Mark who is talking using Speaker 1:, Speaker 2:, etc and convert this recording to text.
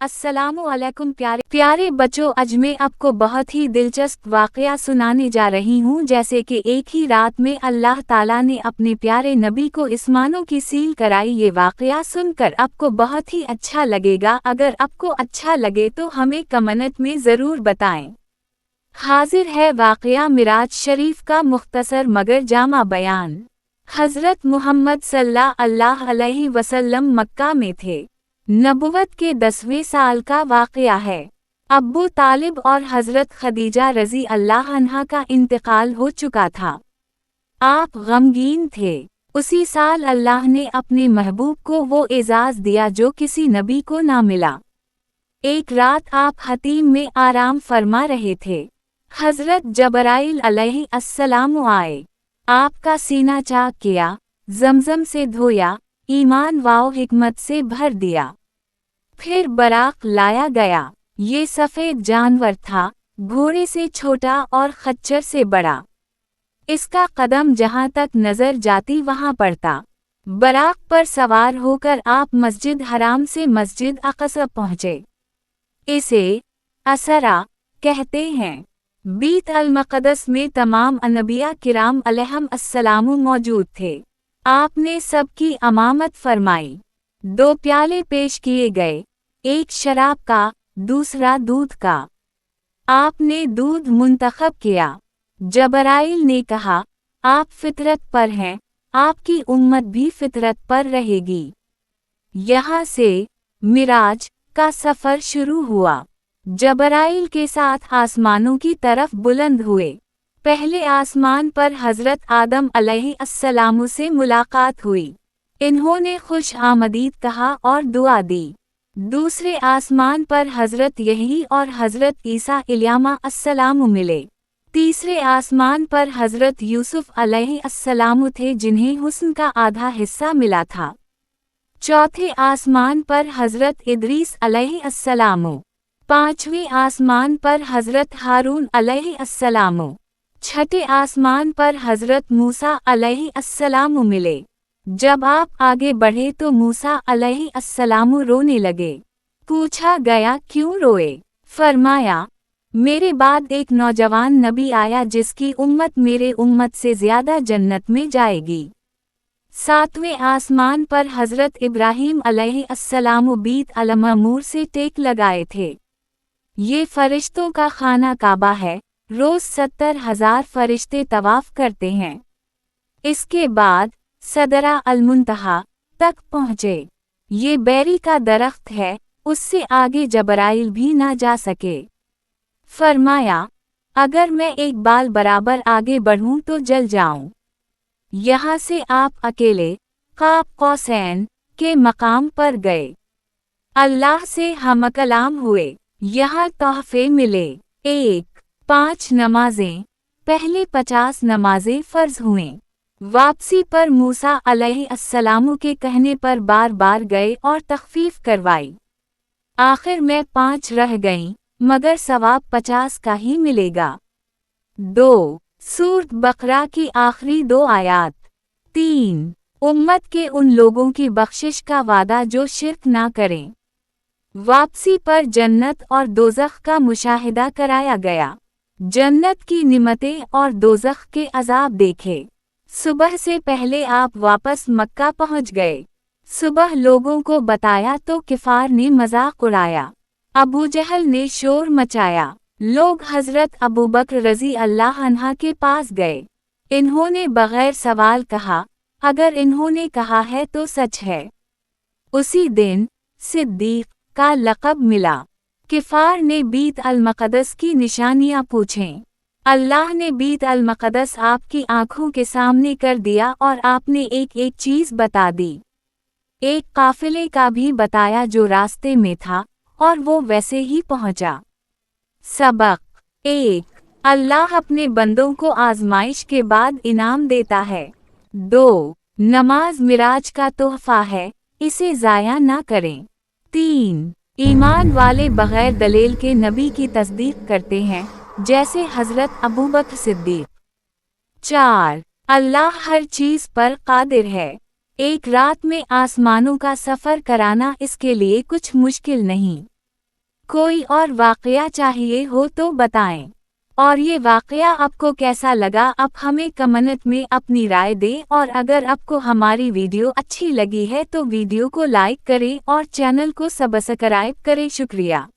Speaker 1: अस्सलामुअलैकुम प्यारे बच्चों, आज मैं आपको बहुत ही दिलचस्प वाक़या सुनाने जा रही हूँ। जैसे कि एक ही रात में अल्लाह ताला ने अपने प्यारे नबी को आसमानों की सील कराई। ये वाक़या सुनकर आपको बहुत ही अच्छा लगेगा। अगर आपको अच्छा लगे तो हमें कमेंट में ज़रूर बताएं। हाजिर है वाक़या मिराज शरीफ का मुख्तसर मगर जामा बयान। हज़रत मुहम्मद सल्लल्लाहु अलैहि वसल्लम मक्का में थे। नबुवत के 10वें साल का वाक़या है। अब्बू तालिब और हज़रत खदीजा रज़ी अल्लाह अन्हा का इंतकाल हो चुका था। आप गमगीन थे। उसी साल अल्लाह ने अपने महबूब को वो एजाज़ दिया जो किसी नबी को ना मिला। एक रात आप हतीम में आराम फरमा रहे थे। हज़रत जबराइल अलैहिस्सलाम आए। आपका सीना चाक किया, ज़मज़म से धोया, ईमान व हिकमत से भर दिया। फिर बराक लाया गया। ये सफ़ेद जानवर था, घोड़े से छोटा और खच्चर से बड़ा। इसका कदम जहाँ तक नज़र जाती वहाँ पड़ता। बराक पर सवार होकर आप मस्जिद हराम से मस्जिद अक़सा पहुँचे। इसे असरा कहते हैं। बीत अल मक़दस में तमाम अनबिया किराम अलैहिमुस्सलाम मौजूद थे। आपने सबकी अमामत फरमाई। 2 प्याले पेश किए गए, एक शराब का, दूसरा दूध का। आपने दूध मुंतखब किया। जबराइल ने कहा, आप फितरत पर हैं, आपकी उम्मत भी फितरत पर रहेगी। यहाँ से मिराज का सफ़र शुरू हुआ। जबराइल के साथ आसमानों की तरफ बुलंद हुए। पहले आसमान पर हज़रत आदम अलैहिस्सलाम से मुलाकात हुई। इन्होंने खुश आमदीद कहा और दुआ दी। दूसरे आसमान पर हज़रत यही और हज़रत ईसा अलैहिस्सलाम मिले। तीसरे आसमान पर हज़रत यूसुफ अलैहिस्सलाम थे जिन्हें हुस्न का आधा हिस्सा मिला था। चौथे आसमान पर हज़रत इदरीस अलैहिस्सलाम। 5वें आसमान पर हज़रत हारून अलैहिस्सलाम। छठे आसमान पर हज़रत मूसा अलैहिस्सलाम मिले। जब आप आगे बढ़े तो मूसा अलैहिस्सलाम रोने लगे। पूछा गया, क्यों रोए? फरमाया, मेरे बाद एक नौजवान नबी आया जिसकी उम्मत मेरे उम्मत से ज़्यादा जन्नत में जाएगी। 7वें आसमान पर हज़रत इब्राहीम अलैहिस्सलाम बीत अल-मअमूर से टेक लगाए थे। ये फ़रिश्तों का खाना काबा है। रोज़ 70,000 फ़रिश्ते तवाफ़ करते हैं। इसके बाद सदरा अल-मुंतहा तक पहुँचे। ये बैरी का दरख्त है, उससे आगे जबराइल भी ना जा सके। फरमाया, अगर मैं एक बाल बराबर आगे बढ़ूं तो जल जाऊं। यहाँ से आप अकेले क़ाब क़ौसैन के मकाम पर गए। अल्लाह से हमकलाम हुए। यहाँ तोहफ़े मिले। 1. 5 नमाजें। पहले 50 नमाजें फ़र्ज़ हुए। वापसी पर मूसा अलैहिस्सलाम के कहने पर बार बार गए और तख़फ़ीफ़ करवाई। आखिर में 5 रह गईं, मगर सवाब 50 का ही मिलेगा। 2. सूरत बकरा की आखिरी 2 आयात। 3. उम्मत के उन लोगों की बख्शिश का वादा जो शिर्क ना करें। वापसी पर जन्नत और दोज़ख का मुशाहिदा कराया गया। जन्नत की निमतें और दोज़ख के अज़ाब देखे। सुबह से पहले आप वापस मक्का पहुंच गए। सुबह लोगों को बताया तो किफ़ार ने मजाक उड़ाया। अबू जहल ने शोर मचाया। लोग हज़रत अबू बकर रज़ी अल्लाह अन्हा के पास गए। इन्होंने बग़ैर सवाल कहा, अगर इन्होंने कहा है तो सच है। उसी दिन सिद्दीक़ का लक़ब मिला। किफ़ार ने बीत अल-मक़दस की निशानियाँ पूछें। अल्लाह ने बीत अल-मक़दस आपकी आँखों के सामने कर दिया और आपने एक एक चीज़ बता दी। एक काफ़िले का भी बताया जो रास्ते में था, और वो वैसे ही पहुँचा। सबक 1. अल्लाह अपने बंदों को आज़माइश के बाद इनाम देता है। 2. नमाज मिराज का तोहफ़ा है, इसे ज़ाया ना करें। 3. ईमान वाले बग़ैर दलील के नबी की तस्दीक करते हैं, जैसे हज़रत अबू बकर सिद्दीक़। 4. अल्लाह हर चीज़ पर क़ादिर है। एक रात में आसमानों का सफ़र कराना इसके लिए कुछ मुश्किल नहीं। कोई और वाकया चाहिए हो तो बताएं। और ये वाकया आपको कैसा लगा आप हमें कमेंट में अपनी राय दें और अगर आपको हमारी वीडियो अच्छी लगी है तो वीडियो को लाइक करें और चैनल को सब्सक्राइब करें। शुक्रिया।